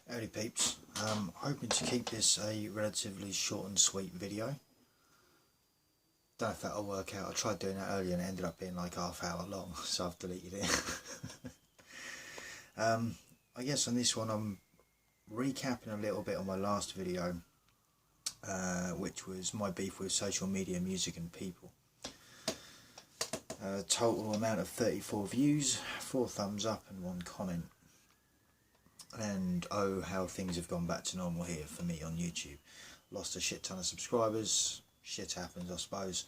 Howdy peeps, hoping to keep this a relatively short and sweet video. Don't know if that'll work out. I tried doing that earlier and it ended up being like half hour long, so I've deleted it. I guess on this one I'm recapping a little bit on my last video, which was my beef with social media, music and people. Total amount of 34 views, 4 thumbs up and 1 comment. And oh, how things have gone back to normal here for me on YouTube. Lost a shit ton of subscribers. Shit happens, I suppose.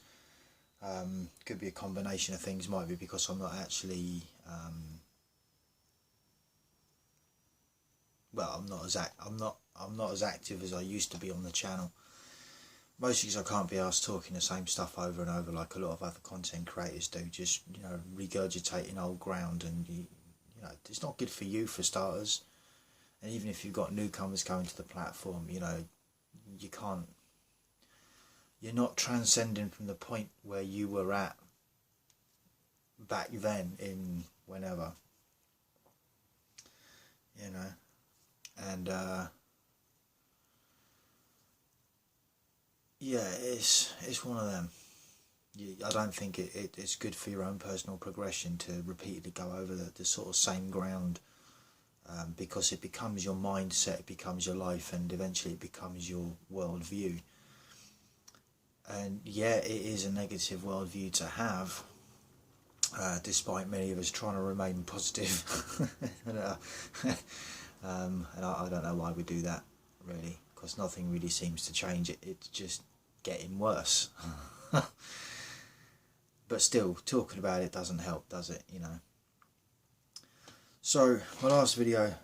Could be a combination of things. Might be because I'm not actually I'm not as active as I used to be on the channel. Mostly because I can't be asked talking the same stuff over and over like a lot of other content creators do. Just, you know, regurgitating old ground, and you know, it's not good for you for starters. And even if you've got newcomers coming to the platform, you know, you're not transcending from the point where you were at back then in whenever, you know, and yeah, it's one of them. I don't think it's good for your own personal progression to repeatedly go over the sort of same ground. Because it becomes your mindset, it becomes your life, and eventually it becomes your worldview. And yeah, it is a negative worldview to have, despite many of us trying to remain positive. And I don't know why we do that, really, because nothing really seems to change. It's just getting worse. But still, talking about it doesn't help, does it, you know? So, my last video,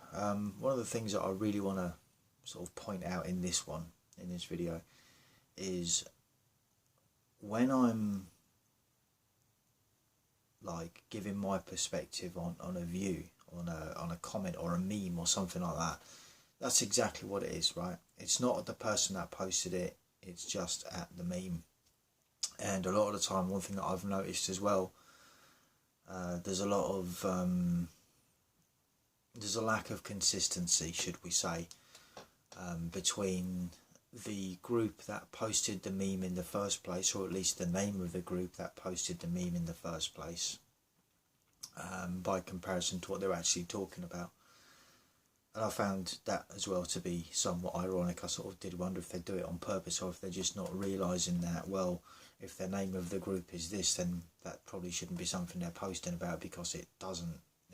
one of the things that I really want to sort of point out in this video, is when I'm like giving my perspective on a view, on a comment or a meme or something like that, that's exactly what it is, right? It's not the person that posted it, it's just at the meme. And a lot of the time, one thing that I've noticed as well, there's a lot of there's a lack of consistency, should we say, between the group that posted the meme in the first place, or at least the name of the group that posted the meme in the first place, by comparison to what they're actually talking about. And I found that as well to be somewhat ironic. I sort of did wonder if they do it on purpose, or if they're just not realising that, well, if the name of the group is this, then that probably shouldn't be something they're posting about, because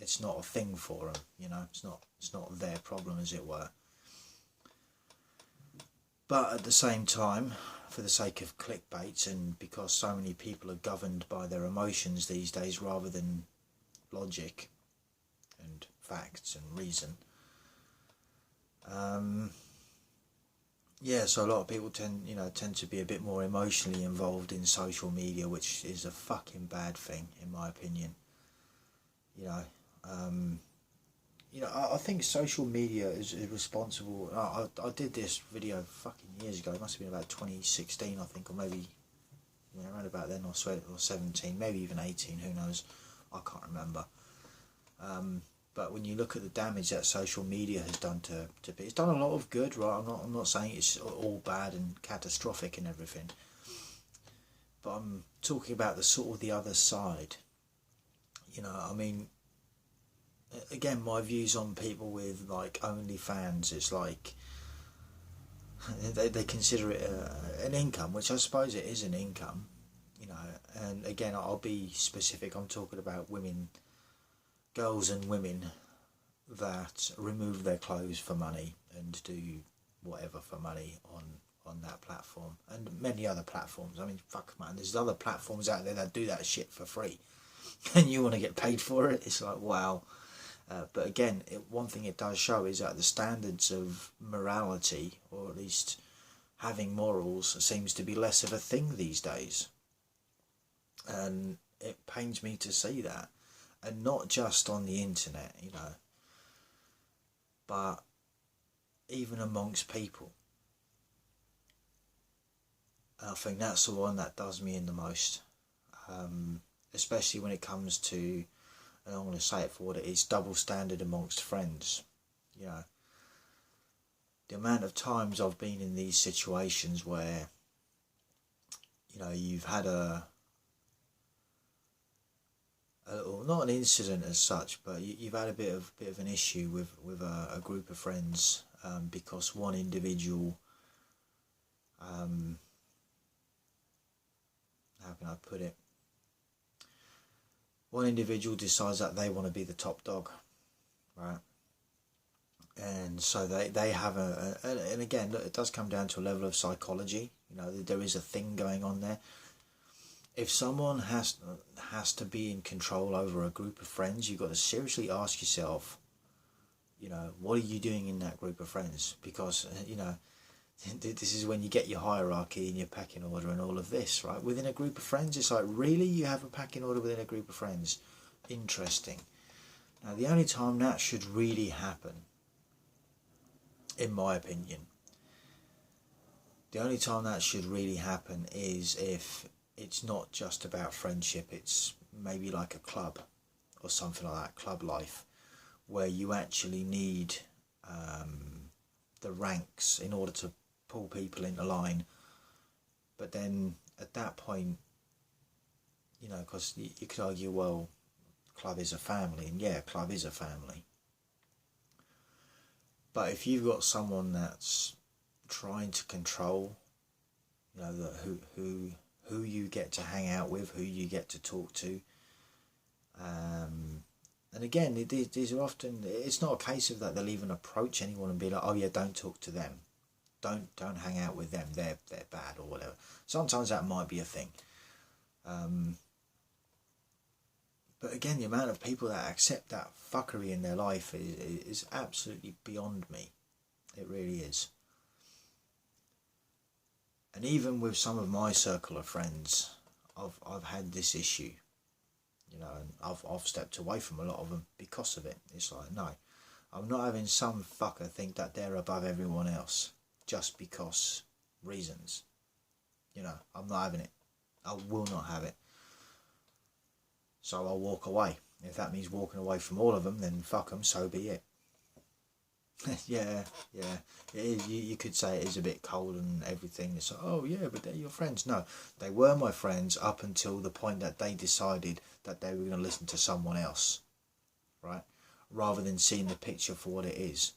it's not a thing for them, you know. It's not their problem, as it were. But at the same time, for the sake of clickbait, and because so many people are governed by their emotions these days rather than logic and facts and reason, yeah, so a lot of people tend to be a bit more emotionally involved in social media, which is a fucking bad thing, in my opinion. You know, I think social media is responsible. I did this video fucking years ago. It must have been about 2016, I think, or maybe around about then, or 17, maybe even 18. Who knows? I can't remember. But when you look at the damage that social media has done to people, it's done a lot of good, right? I'm not saying it's all bad and catastrophic and everything, but I'm talking about the sort of the other side. You know, I mean, again, my views on people with like OnlyFans is like they consider it an income, which I suppose it is an income, you know. And again, I'll be specific. I'm talking about women, girls and women that remove their clothes for money and do whatever for money on that platform and many other platforms. I mean, fuck man, there's other platforms out there that do that shit for free, and you want to get paid for it. It's like, wow. But again, one thing it does show is that the standards of morality, or at least having morals, seems to be less of a thing these days. And it pains me to see that. And not just on the internet, you know, but even amongst people. And I think that's the one that does me in the most. Especially when it comes to, and I'm going to say it for what it is, double standard amongst friends. You know, the amount of times I've been in these situations where, you know, you've had a little, not an incident as such, but you've had a bit of an issue with a group of friends, because one individual, how can I put it? One individual decides that they want to be the top dog, right? And so they have and again, look, it does come down to a level of psychology. You know, there is a thing going on there. If someone has to be in control over a group of friends, you've got to seriously ask yourself, you know, what are you doing in that group of friends? Because, you know, this is when you get your hierarchy and your pecking order and all of this, right? Within a group of friends, it's like, really? You have a pecking order within a group of friends? Interesting. Now, the only time that should really happen, in my opinion, the only time that should really happen is if it's not just about friendship, it's maybe like a club or something like that, club life, where you actually need the ranks in order to pull people into line. But then at that point, you know, because you could argue, well, club is a family, and yeah, club is a family. But if you've got someone that's trying to control, you know, who you get to hang out with, who you get to talk to, and again, these are often, it's not a case of that they'll even approach anyone and be like, oh yeah, don't talk to them, don't hang out with them, they're bad or whatever. Sometimes that might be a thing, but again, the amount of people that accept that fuckery in their life is absolutely beyond me. It really is. And even with some of my circle of friends, I've had this issue, you know, and I've stepped away from a lot of them because of it. It's like, no, I'm not having some fucker think that they're above everyone else just because reasons. You know, I'm not having it. I will not have it. So I'll walk away. If that means walking away from all of them, then fuck them, so be it. yeah. You could say it is a bit cold and everything. It's like, oh yeah, but they're your friends. No, they were my friends up until the point that they decided that they were going to listen to someone else, right? Rather than seeing the picture for what it is.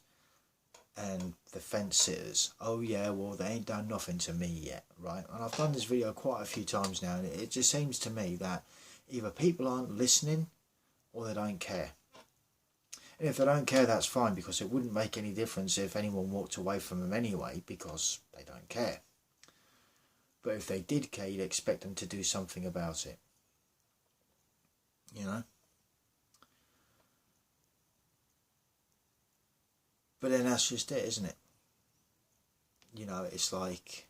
And the fence sitters, oh yeah, well they ain't done nothing to me yet, right? And I've done this video quite a few times now, and it just seems to me that either people aren't listening or they don't care. And if they don't care, that's fine, because it wouldn't make any difference if anyone walked away from them anyway, because they don't care. But if they did care, you'd expect them to do something about it. You know? But then that's just it, isn't it? You know, it's like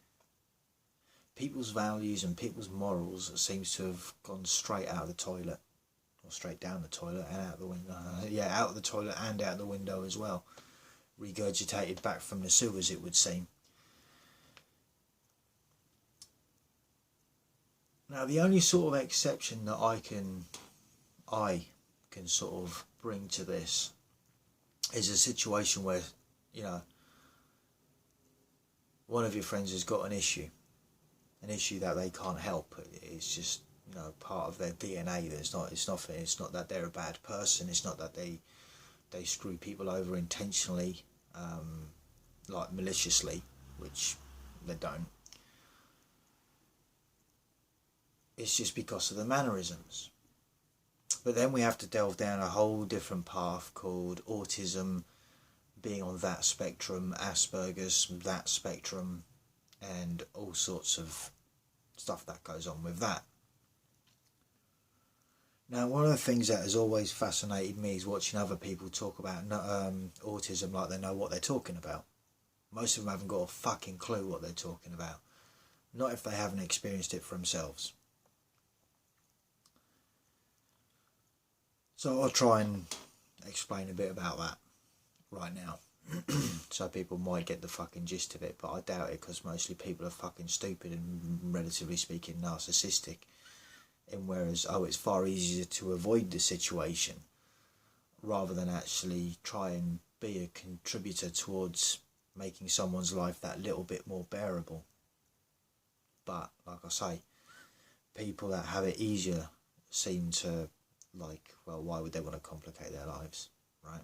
people's values and people's morals seems to have gone straight out of the toilet. Or straight down the toilet and out the window. Out of the toilet and out the window as well. Regurgitated back from the sewers, it would seem. Now, the only sort of exception that I can sort of bring to this is a situation where, you know, one of your friends has got an issue that they can't help. It's just, you know, part of their DNA. It's not that they're a bad person. It's not that they screw people over intentionally, like maliciously, which they don't. It's just because of the mannerisms. But then we have to delve down a whole different path called autism, being on that spectrum, Asperger's, that spectrum, and all sorts of stuff that goes on with that. Now, one of the things that has always fascinated me is watching other people talk about autism like they know what they're talking about. Most of them haven't got a fucking clue what they're talking about. Not if they haven't experienced it for themselves. So I'll try and explain a bit about that right now. So people might get the fucking gist of it, but I doubt it, because mostly people are fucking stupid and, relatively speaking, narcissistic. And whereas, it's far easier to avoid the situation rather than actually try and be a contributor towards making someone's life that little bit more bearable. But like I say, people that have it easier seem to like, well, why would they want to complicate their lives, right?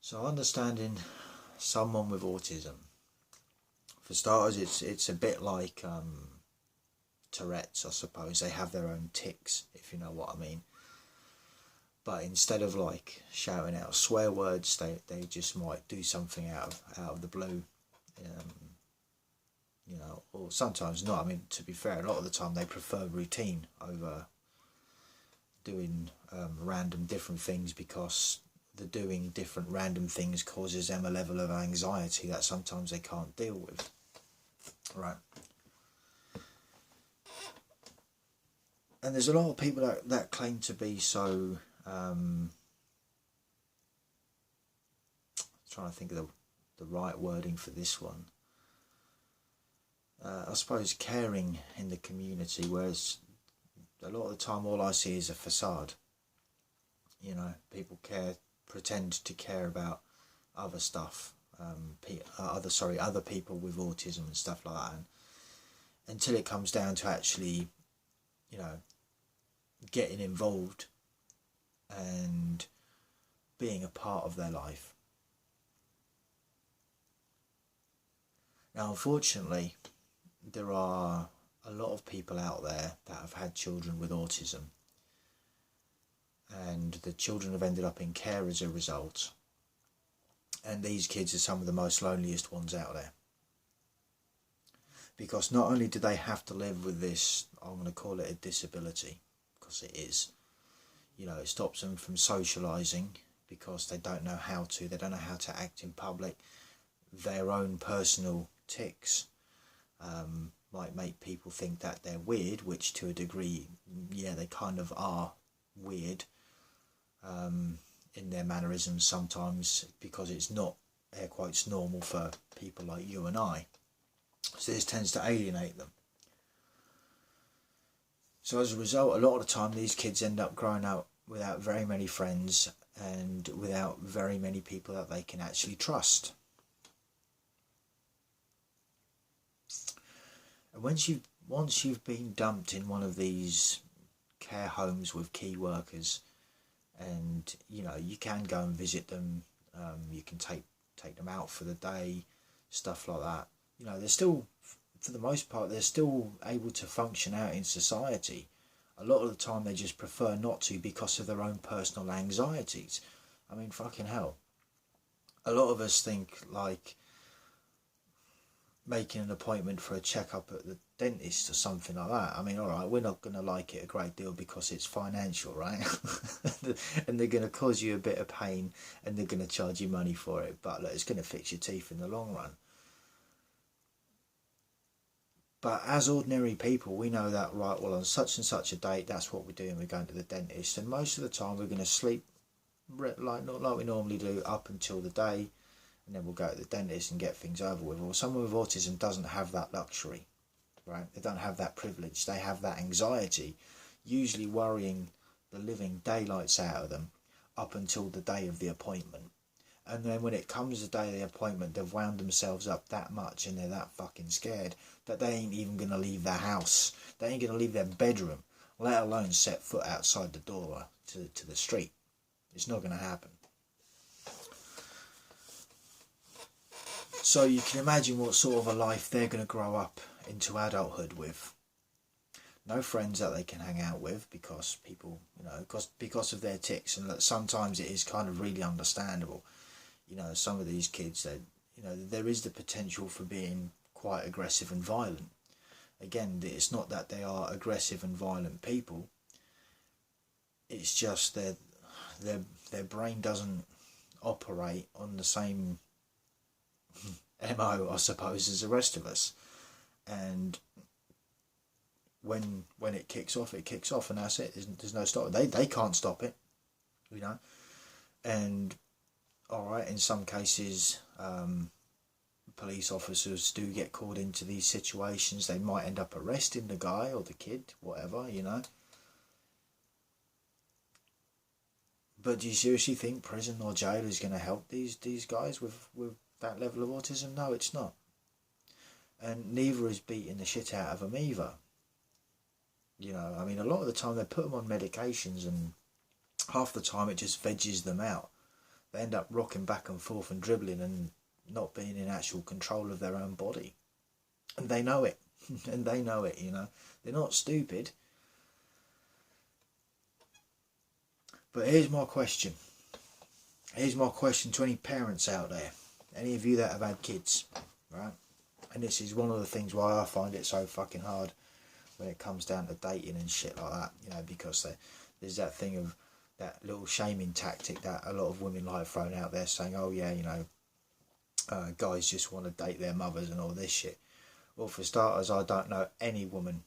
So understanding someone with autism, for starters, it's a bit like Tourette's, I suppose. They have their own tics, if you know what I mean. But instead of like shouting out swear words, they just might do something out of the blue, you know, or sometimes not. I mean, to be fair, a lot of the time they prefer routine over doing random different things, because the doing different random things causes them a level of anxiety that sometimes they can't deal with, right? And there's a lot of people that claim to be so, trying to think of the right wording for this one. I suppose caring in the community, whereas a lot of the time all I see is a facade. You know, people pretend to care about other stuff, other people with autism and stuff like that, and until it comes down to actually, you know, getting involved and being a part of their life. Now, unfortunately, there are a lot of people out there that have had children with autism, and the children have ended up in care as a result, and these kids are some of the most loneliest ones out there, because not only do they have to live with this, I'm going to call it a disability, because it is, you know, it stops them from socialising because they don't know how to act in public. Their own personal tics might make people think that they're weird, which to a degree, yeah, they kind of are weird in their mannerisms sometimes, because it's not, air quotes, normal for people like you and I. So this tends to alienate them. So as a result, a lot of the time these kids end up growing up without very many friends and without very many people that they can actually trust. And once you've been dumped in one of these care homes with key workers, and you know, you can go and visit them, you can take them out for the day, stuff like that. You know, they're still, for the most part, they're still able to function out in society. A lot of the time they just prefer not to because of their own personal anxieties. I mean, fucking hell. A lot of us think like making an appointment for a checkup at the dentist or something like that. I mean, alright, we're not going to like it a great deal because it's financial, right? And they're going to cause you a bit of pain and they're going to charge you money for it, but look, it's going to fix your teeth in the long run. But as ordinary people, we know that, right, well, on such and such a date, that's what we're doing, we're going to the dentist. And most of the time we're going to sleep like we normally do up until the day, and then we'll go to the dentist and get things over with. Well, someone with autism doesn't have that luxury, right? They don't have that privilege. They have that anxiety, usually worrying the living daylights out of them up until the day of the appointment. And then when it comes the day of the appointment, they've wound themselves up that much and they're that fucking scared that they ain't even going to leave their house. They ain't going to leave their bedroom, let alone set foot outside the door to the street. It's not going to happen. So you can imagine what sort of a life they're going to grow up into adulthood with. No friends that they can hang out with because people, you know, because of their tics, and that sometimes it is kind of really understandable. You know, some of these kids, you know, there is the potential for being quite aggressive and violent. Again, it's not that they are aggressive and violent people. It's just their brain doesn't operate on the same MO, I suppose, as the rest of us. And when it kicks off, it kicks off, and that's it. There's no stop. They can't stop it, you know. And all right, in some cases, police officers do get called into these situations. They might end up arresting the guy or the kid, whatever, you know. But do you seriously think prison or jail is going to help these guys with that level of autism? No, it's not. And neither is beating the shit out of them either. You know, I mean, a lot of the time they put them on medications and half the time it just veggies them out. They end up rocking back and forth and dribbling and not being in actual control of their own body. And they know it. And they know it, you know. They're not stupid. But here's my question. Here's my question to any parents out there. Any of you that have had kids, right? And this is one of the things why I find it so fucking hard when it comes down to dating and shit like that, you know, because there's that thing of that little shaming tactic that a lot of women like throwing out there saying, oh yeah, you know, guys just want to date their mothers and all this shit. Well, for starters, I don't know any woman.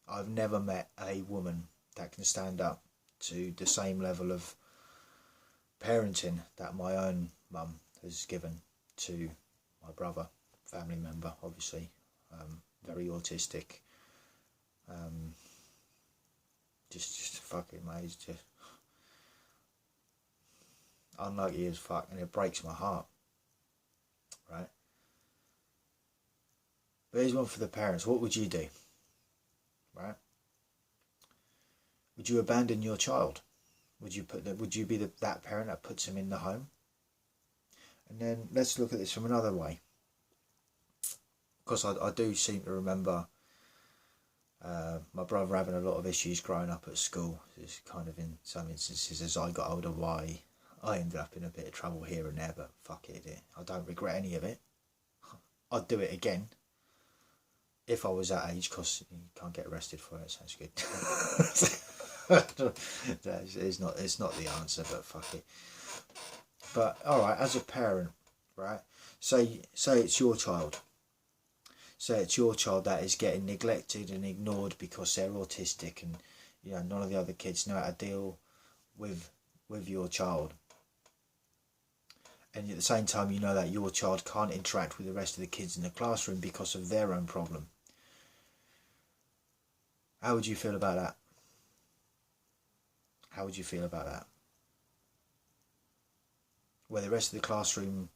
I've never met a woman that can stand up to the same level of parenting that my own mum has given to my brother, family member, obviously, very autistic, just fucking amazing, just unlucky as fuck, and it breaks my heart, right? But here's one for the parents. What would you do, right? Would you abandon your child? Would you be that parent that puts him in the home? And then let's look at this from another way. Because I do seem to remember my brother having a lot of issues growing up at school. It's kind of in some instances as I got older why I ended up in a bit of trouble here and there, but fuck it, I don't regret any of it. I'd do it again if I was that age, because you can't get arrested for it. Sounds good. It's not the answer, but fuck it. But alright, as a parent, right, say it's your child. Say it's your child that is getting neglected and ignored because they're autistic, and you know none of the other kids know how to deal with your child. And at the same time, you know that your child can't interact with the rest of the kids in the classroom because of their own problem. How would you feel about that? How would you feel about that? Where the rest of the classroom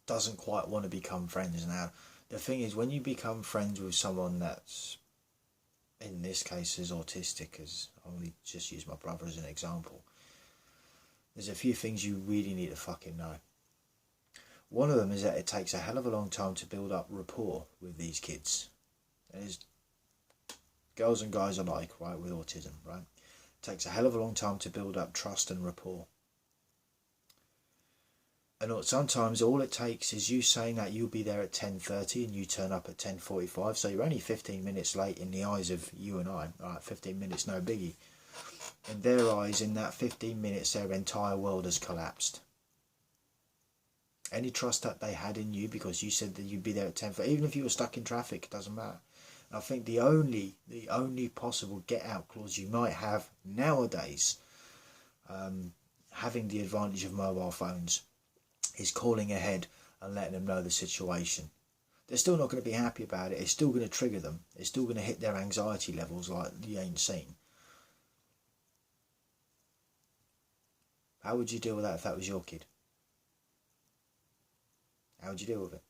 doesn't quite want to become friends. Now, the thing is, when you become friends with someone that's, in this case, is autistic, as I'll only just use my brother as an example, there's a few things you really need to fucking know. One of them is that it takes a hell of a long time to build up rapport with these kids. There's girls and guys alike, right, with autism, right? It takes a hell of a long time to build up trust and rapport. And sometimes all it takes is you saying that you'll be there at 10:30 and you turn up at 10:45, so you're only 15 minutes late in the eyes of you and I. Alright, 15 minutes, no biggie. In their eyes, in that 15 minutes, their entire world has collapsed. Any trust that they had in you because you said that you'd be there at 10:30, even if you were stuck in traffic, it doesn't matter. And I think the only possible get-out clause you might have nowadays, having the advantage of mobile phones, is calling ahead and letting them know the situation. They're still not going to be happy about it. It's still going to trigger them. It's still going to hit their anxiety levels like you ain't seen. How would you deal with that if that was your kid? How would you deal with it?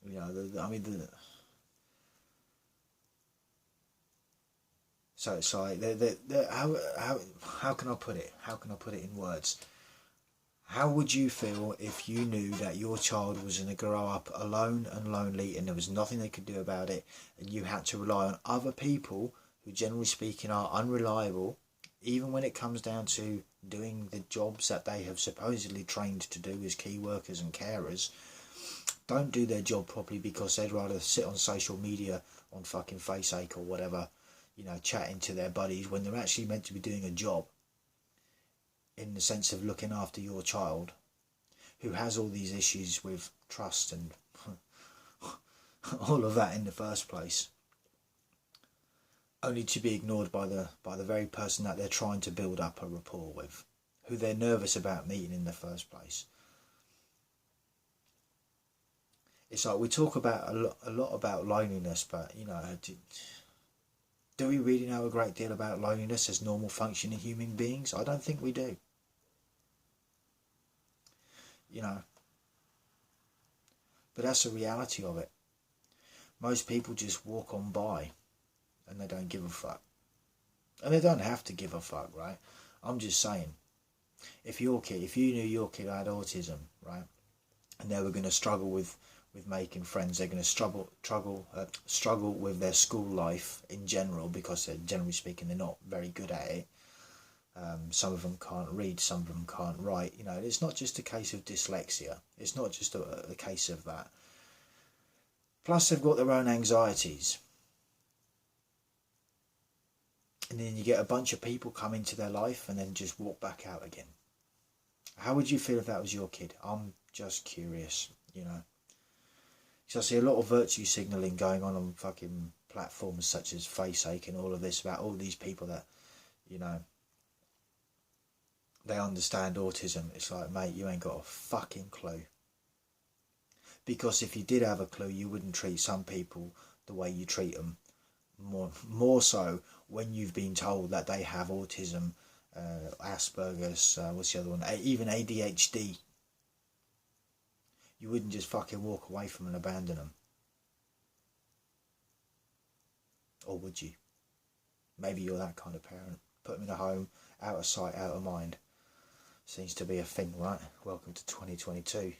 You know, so it's like, how can I put it? How can I put it in words? How would you feel if you knew that your child was going to grow up alone and lonely and there was nothing they could do about it, and you had to rely on other people who, generally speaking, are unreliable, even when it comes down to doing the jobs that they have supposedly trained to do as key workers and carers, don't do their job properly because they'd rather sit on social media on fucking Faceache or whatever, you know, chatting to their buddies when they're actually meant to be doing a job in the sense of looking after your child who has all these issues with trust and all of that in the first place, only to be ignored by the very person that they're trying to build up a rapport with, who they're nervous about meeting in the first place. It's like we talk about a lot about loneliness, but you know, Do we really know a great deal about loneliness as normal functioning human beings? I don't think we do. You know, but that's the reality of it. Most people just walk on by and they don't give a fuck. And they don't have to give a fuck, right? I'm just saying, if you knew your kid had autism, right, and they were going to struggle with making friends, they're going to struggle with their school life in general, because they're, generally speaking, they're not very good at it. Some of them can't read, some of them can't write. You know, it's not just a case of dyslexia. It's not just a case of that. Plus, they've got their own anxieties. And then you get a bunch of people come into their life and then just walk back out again. How would you feel if that was your kid? I'm just curious, you know. So I see a lot of virtue signalling going on fucking platforms such as Faceache and all of this, about all these people that, you know, they understand autism. It's like, mate, you ain't got a fucking clue. Because if you did have a clue, you wouldn't treat some people the way you treat them. More so when you've been told that they have autism, Asperger's, what's the other one? Even ADHD. You wouldn't just fucking walk away from and abandon them. Or would you? Maybe you're that kind of parent. Put them in a home, out of sight, out of mind. Seems to be a thing, right? Welcome to 2022.